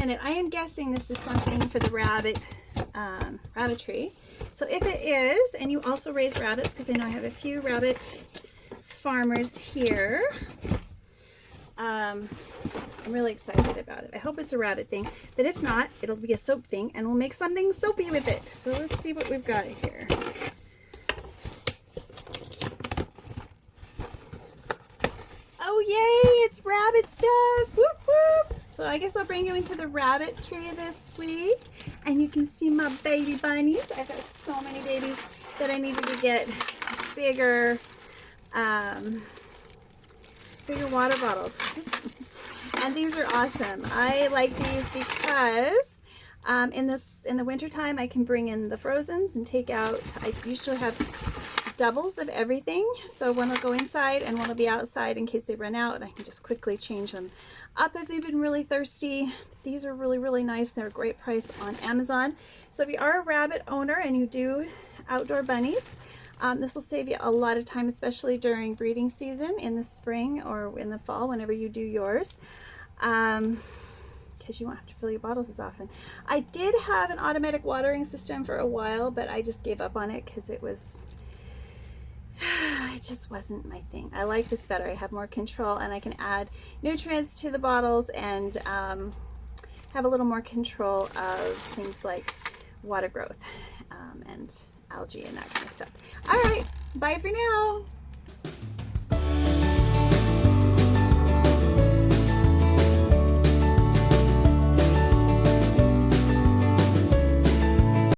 minute. I am guessing this is something for the rabbitry. So if it is, and you also raise rabbits, because I know I have a few rabbit farmers here, I'm really excited about it. I hope it's a rabbit thing, but if not, it'll be a soap thing, and we'll make something soapy with it. So let's see what we've got here. Oh yay, it's rabbit stuff! Whoop whoop! So I guess I'll bring you into the rabbit tree this week, and you can see my baby bunnies. I've got so many babies that I needed to get bigger, bigger water bottles. And these are awesome. I like these because in the winter time I can bring in the frozens and take out. I usually have doubles of everything, so one will go inside and one will be outside in case they run out, and I can just quickly change them up if they've been really thirsty. These are really nice. They're a great price on Amazon. So if you are a rabbit owner and you do outdoor bunnies, this will save you a lot of time, especially during breeding season in the spring or in the fall, whenever you do yours, because you won't have to fill your bottles as often. I did have an automatic watering system for a while, but I just gave up on it because it just wasn't my thing. I like this better. I have more control, and I can add nutrients to the bottles and have a little more control of things like water growth and algae and that kind of stuff. All right, bye for now.